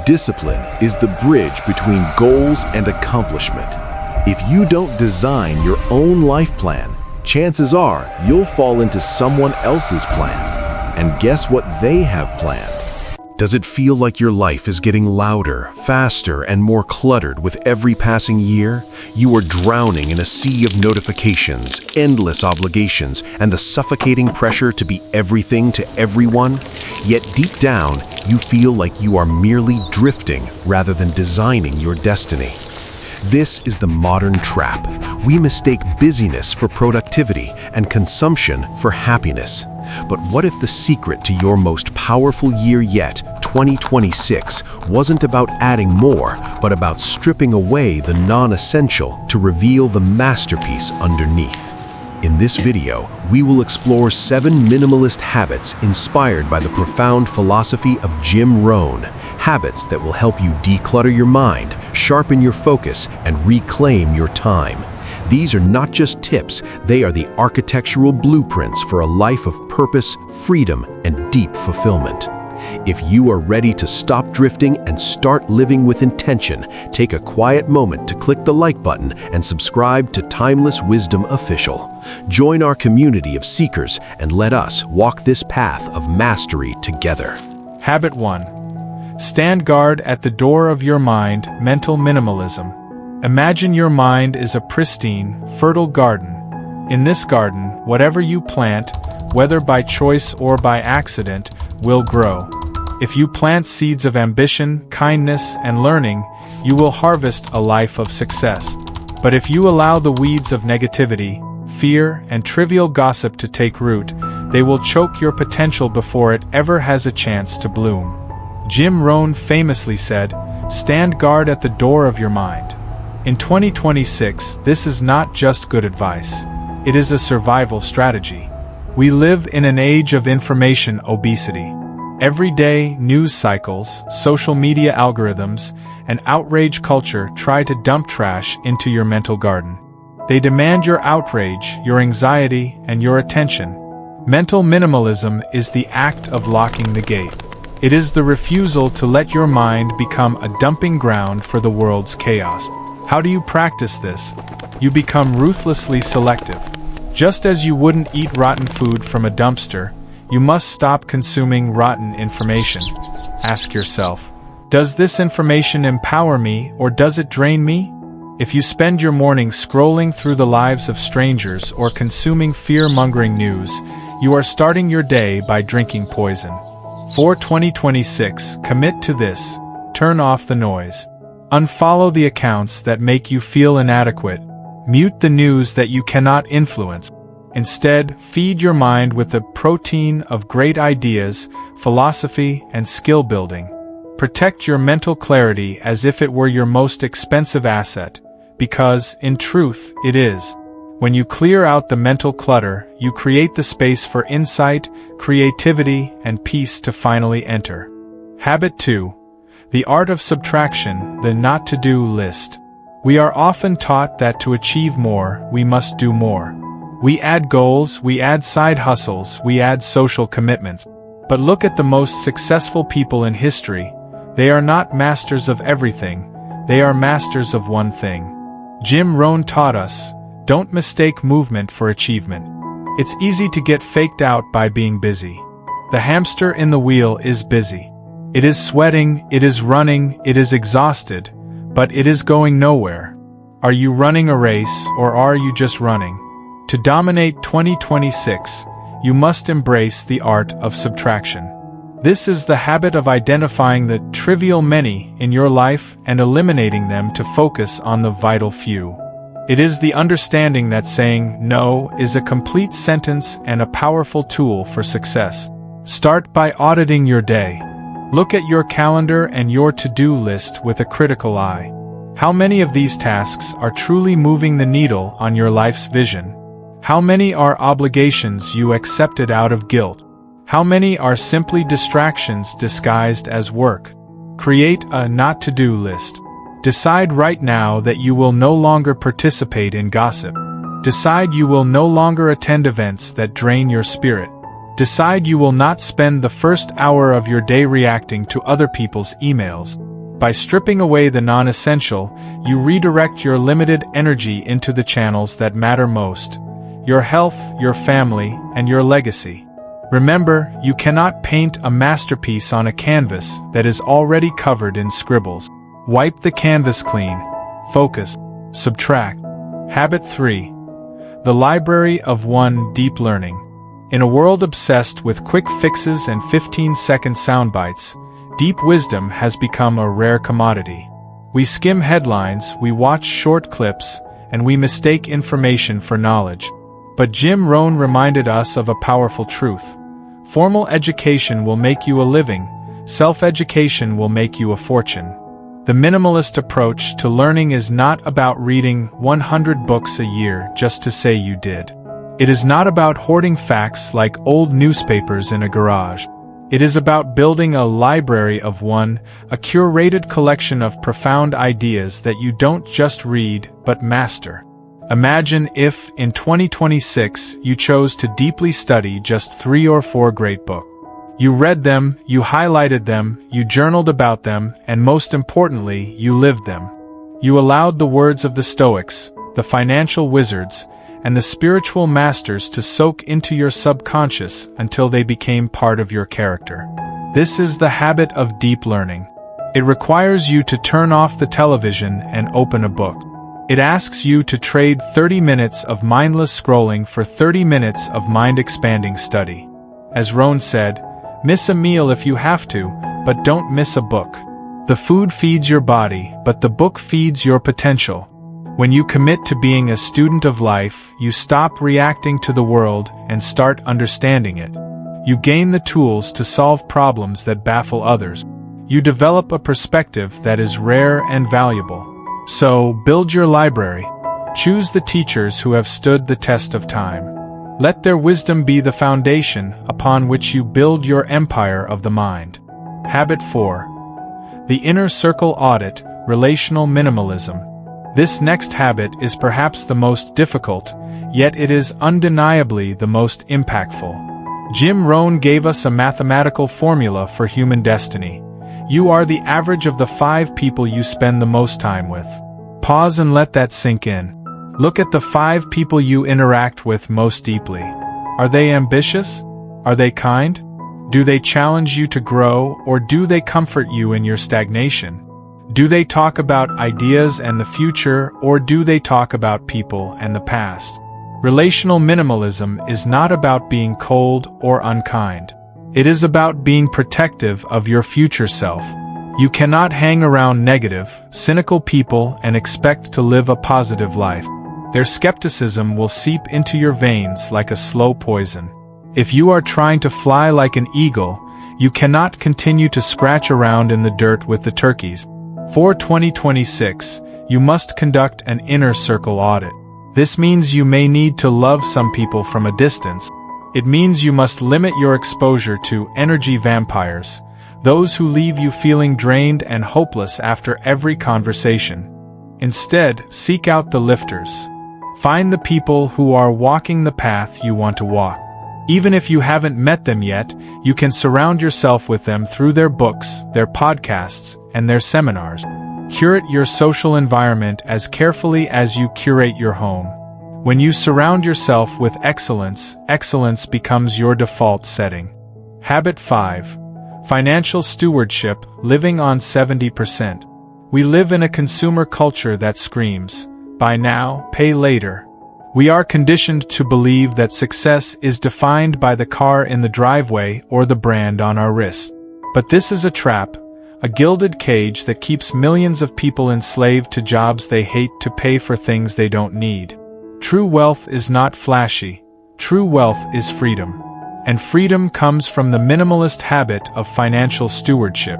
Discipline is the bridge between goals and accomplishment. If you don't design your own life plan, chances are you'll fall into someone else's plan. And guess what they have planned? Does it feel like your life is getting louder, faster, and more cluttered with every passing year? You are drowning in a sea of notifications, endless obligations, and the suffocating pressure to be everything to everyone. Yet deep down, you feel like you are merely drifting rather than designing your destiny. This is the modern trap. We mistake busyness for productivity and consumption for happiness. But what if the secret to your most powerful year yet, 2026, wasn't about adding more, but about stripping away the non-essential to reveal the masterpiece underneath? In this video, we will explore 7 minimalist habits inspired by the profound philosophy of Jim Rohn, habits that will help you declutter your mind, sharpen your focus, and reclaim your time. These are not just tips, they are the architectural blueprints for a life of purpose, freedom, and deep fulfillment. If you are ready to stop drifting and start living with intention, take a quiet moment to click the like button and subscribe to Timeless Wisdom Official. Join our community of seekers and let us walk this path of mastery together. Habit 1. Stand guard at the door of your mind, mental minimalism. Imagine your mind is a pristine, fertile garden. In this garden, whatever you plant, whether by choice or by accident, will grow. If you plant seeds of ambition, kindness, and learning, you will harvest a life of success. But if you allow the weeds of negativity, fear, and trivial gossip to take root, they will choke your potential before it ever has a chance to bloom. Jim Rohn famously said, "Stand guard at the door of your mind." In 2026, this is not just good advice. It is a survival strategy. We live in an age of information obesity. Everyday news cycles, social media algorithms, and outrage culture try to dump trash into your mental garden. They demand your outrage, your anxiety, and your attention. Mental minimalism is the act of locking the gate. It is the refusal to let your mind become a dumping ground for the world's chaos. How do you practice this? You become ruthlessly selective. Just as you wouldn't eat rotten food from a dumpster, you must stop consuming rotten information. Ask yourself, does this information empower me or does it drain me? If you spend your morning scrolling through the lives of strangers or consuming fear-mongering news, you are starting your day by drinking poison. For 2026, commit to this. Turn off the noise. Unfollow the accounts that make you feel inadequate. Mute the news that you cannot influence. Instead, feed your mind with the protein of great ideas, philosophy, and skill building. Protect your mental clarity as if it were your most expensive asset, because, in truth, it is. When you clear out the mental clutter, you create the space for insight, creativity, and peace to finally enter. Habit 2. The art of subtraction, the not-to-do list. We are often taught that to achieve more, we must do more. We add goals, we add side hustles, we add social commitments. But look at the most successful people in history. They are not masters of everything, they are masters of one thing. Jim Rohn taught us, don't mistake movement for achievement. It's easy to get faked out by being busy. The hamster in the wheel is busy. It is sweating, it is running, it is exhausted, but it is going nowhere. Are you running a race or are you just running? To dominate 2026, you must embrace the art of subtraction. This is the habit of identifying the trivial many in your life and eliminating them to focus on the vital few. It is the understanding that saying no is a complete sentence and a powerful tool for success. Start by auditing your day. Look at your calendar and your to-do list with a critical eye. How many of these tasks are truly moving the needle on your life's vision? How many are obligations you accepted out of guilt? How many are simply distractions disguised as work? Create a not-to-do list. Decide right now that you will no longer participate in gossip. Decide you will no longer attend events that drain your spirit. Decide you will not spend the first hour of your day reacting to other people's emails. By stripping away the non-essential, you redirect your limited energy into the channels that matter most: your health, your family, and your legacy. Remember, you cannot paint a masterpiece on a canvas that is already covered in scribbles. Wipe the canvas clean. Focus. Subtract. Habit 3. The Library of One: Deep Learning. In a world obsessed with quick fixes and 15-second soundbites, deep wisdom has become a rare commodity. We skim headlines, we watch short clips, and we mistake information for knowledge. But Jim Rohn reminded us of a powerful truth. Formal education will make you a living, self-education will make you a fortune. The minimalist approach to learning is not about reading 100 books a year just to say you did. It is not about hoarding facts like old newspapers in a garage. It is about building a library of one, a curated collection of profound ideas that you don't just read, but master. Imagine if, in 2026, you chose to deeply study just 3 or 4 great books. You read them, you highlighted them, you journaled about them, and most importantly, you lived them. You allowed the words of the Stoics, the financial wizards, and the spiritual masters to soak into your subconscious until they became part of your character. This is the habit of deep learning. It requires you to turn off the television and open a book. It asks you to trade 30 minutes of mindless scrolling for 30 minutes of mind-expanding study. As Rohn said, miss a meal if you have to, but don't miss a book. The food feeds your body, but the book feeds your potential. When you commit to being a student of life, you stop reacting to the world and start understanding it. You gain the tools to solve problems that baffle others. You develop a perspective that is rare and valuable. So, build your library. Choose the teachers who have stood the test of time. Let their wisdom be the foundation upon which you build your empire of the mind. Habit 4. The Inner Circle Audit: Relational Minimalism. This next habit is perhaps the most difficult, yet it is undeniably the most impactful. Jim Rohn gave us a mathematical formula for human destiny. You are the average of the 5 people you spend the most time with. Pause and let that sink in. Look at the 5 people you interact with most deeply. Are they ambitious? Are they kind? Do they challenge you to grow, or do they comfort you in your stagnation? Do they talk about ideas and the future, or do they talk about people and the past? Relational minimalism is not about being cold or unkind. It is about being protective of your future self. You cannot hang around negative, cynical people and expect to live a positive life. Their skepticism will seep into your veins like a slow poison. If you are trying to fly like an eagle, you cannot continue to scratch around in the dirt with the turkeys. For 2026, you must conduct an inner circle audit. This means you may need to love some people from a distance. It means you must limit your exposure to energy vampires, those who leave you feeling drained and hopeless after every conversation. Instead, seek out the lifters. Find the people who are walking the path you want to walk. Even if you haven't met them yet, you can surround yourself with them through their books, their podcasts, and their seminars. Curate your social environment as carefully as you curate your home. When you surround yourself with excellence, excellence becomes your default setting. Habit 5. Financial Stewardship: Living on 70%. We live in a consumer culture that screams, buy now, pay later. We are conditioned to believe that success is defined by the car in the driveway or the brand on our wrist. But this is a trap, a gilded cage that keeps millions of people enslaved to jobs they hate to pay for things they don't need. True wealth is not flashy. True wealth is freedom. And freedom comes from the minimalist habit of financial stewardship.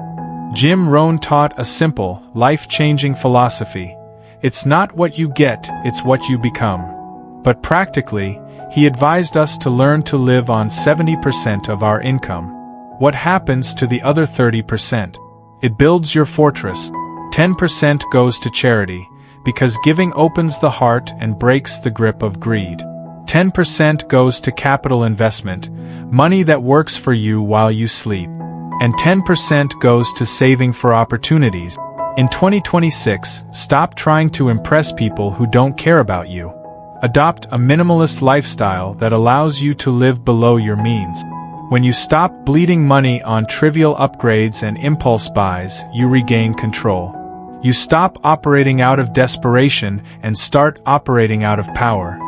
Jim Rohn taught a simple, life-changing philosophy. It's not what you get, it's what you become. But practically, he advised us to learn to live on 70% of our income. What happens to the other 30%? It builds your fortress. 10% goes to charity, because giving opens the heart and breaks the grip of greed. 10% goes to capital investment, money that works for you while you sleep. and 10% goes to saving for opportunities. In 2026, stop trying to impress people who don't care about you. Adopt a minimalist lifestyle that allows you to live below your means. When you stop bleeding money on trivial upgrades and impulse buys, you regain control. You stop operating out of desperation and start operating out of power.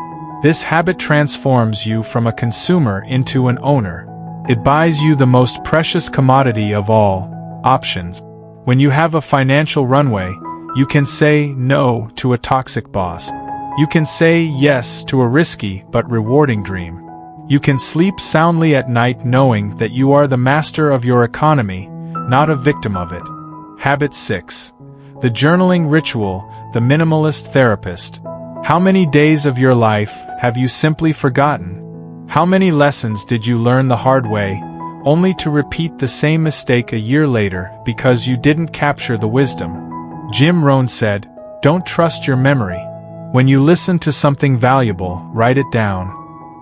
This habit transforms you from a consumer into an owner. It buys you the most precious commodity of all, options. When you have a financial runway, you can say no to a toxic boss. You can say yes to a risky but rewarding dream. You can sleep soundly at night knowing that you are the master of your economy, not a victim of it. Habit 6. The journaling ritual, the minimalist therapist. How many days of your life have you simply forgotten? How many lessons did you learn the hard way, only to repeat the same mistake a year later because you didn't capture the wisdom? Jim Rohn said, "Don't trust your memory. When you listen to something valuable, write it down.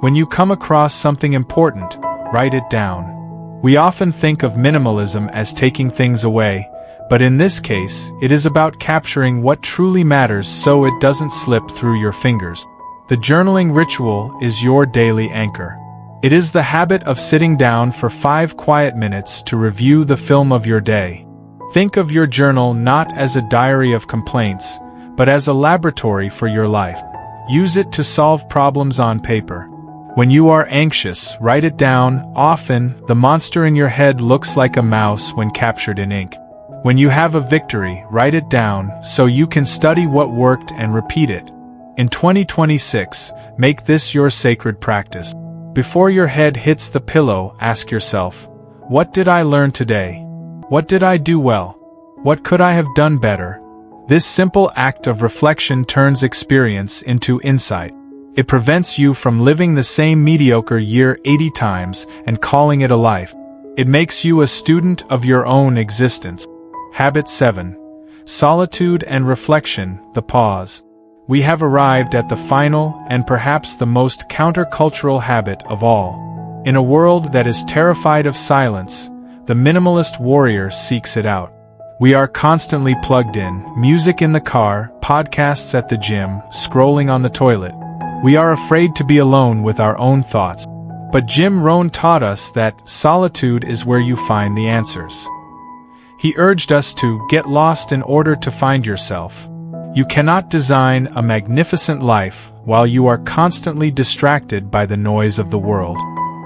When you come across something important, write it down." We often think of minimalism as taking things away, but in this case, it is about capturing what truly matters so it doesn't slip through your fingers. The journaling ritual is your daily anchor. It is the habit of sitting down for 5 quiet minutes to review the film of your day. Think of your journal not as a diary of complaints, but as a laboratory for your life. Use it to solve problems on paper. When you are anxious, write it down. Often, the monster in your head looks like a mouse when captured in ink. When you have a victory, write it down so you can study what worked and repeat it. In 2026, make this your sacred practice. Before your head hits the pillow, ask yourself, what did I learn today? What did I do well? What could I have done better? This simple act of reflection turns experience into insight. It prevents you from living the same mediocre year 80 times and calling it a life. It makes you a student of your own existence. Habit 7. Solitude and reflection, the pause. We have arrived at the final and perhaps the most countercultural habit of all. In a world that is terrified of silence, the minimalist warrior seeks it out. We are constantly plugged in, music in the car, podcasts at the gym, scrolling on the toilet. We are afraid to be alone with our own thoughts. But Jim Rohn taught us that solitude is where you find the answers. He urged us to get lost in order to find yourself. You cannot design a magnificent life while you are constantly distracted by the noise of the world.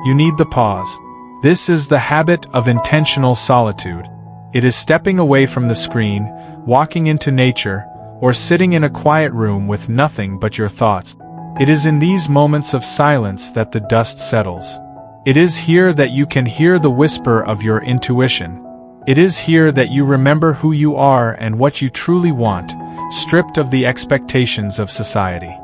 You need the pause. This is the habit of intentional solitude. It is stepping away from the screen, walking into nature, or sitting in a quiet room with nothing but your thoughts. It is in these moments of silence that the dust settles. It is here that you can hear the whisper of your intuition. It is here that you remember who you are and what you truly want, stripped of the expectations of society.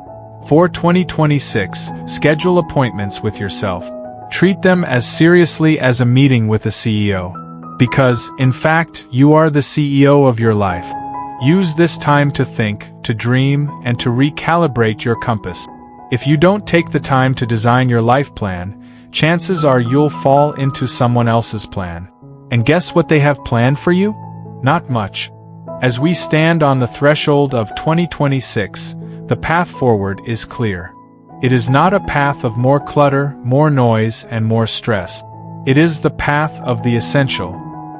For 2026, schedule appointments with yourself. Treat them as seriously as a meeting with a CEO. Because, in fact, you are the CEO of your life. Use this time to think, to dream, and to recalibrate your compass. If you don't take the time to design your life plan, chances are you'll fall into someone else's plan. And guess what they have planned for you? Not much. As we stand on the threshold of 2026, the path forward is clear. It is not a path of more clutter, more noise, and more stress. It is the path of the essential.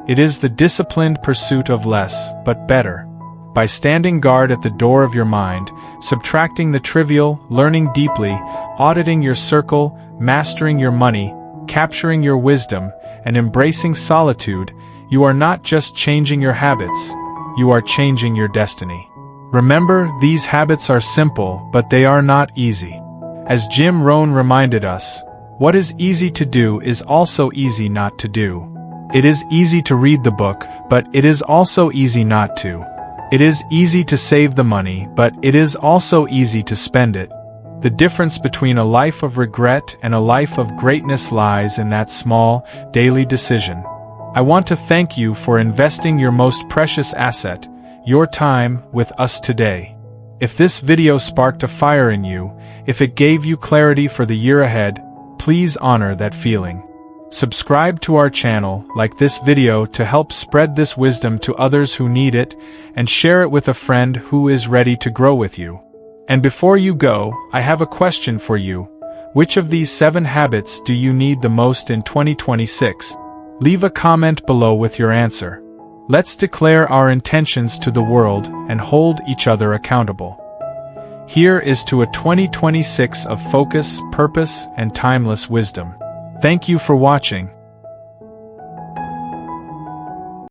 It is the disciplined pursuit of less, but better. By standing guard at the door of your mind, subtracting the trivial, learning deeply, auditing your circle, mastering your money, capturing your wisdom, and embracing solitude, you are not just changing your habits, you are changing your destiny. Remember, these habits are simple, but they are not easy. As Jim Rohn reminded us, what is easy to do is also easy not to do. It is easy to read the book, but it is also easy not to. It is easy to save the money, but it is also easy to spend it. The difference between a life of regret and a life of greatness lies in that small, daily decision. I want to thank you for investing your most precious asset, your time, with us today. If this video sparked a fire in you, if it gave you clarity for the year ahead, please honor that feeling. Subscribe to our channel, like this video to help spread this wisdom to others who need it, and share it with a friend who is ready to grow with you. And before you go, I have a question for you. Which of these 7 habits do you need the most in 2026? Leave a comment below with your answer. Let's declare our intentions to the world and hold each other accountable. Here is to a 2026 of focus, purpose, and timeless wisdom. Thank you for watching.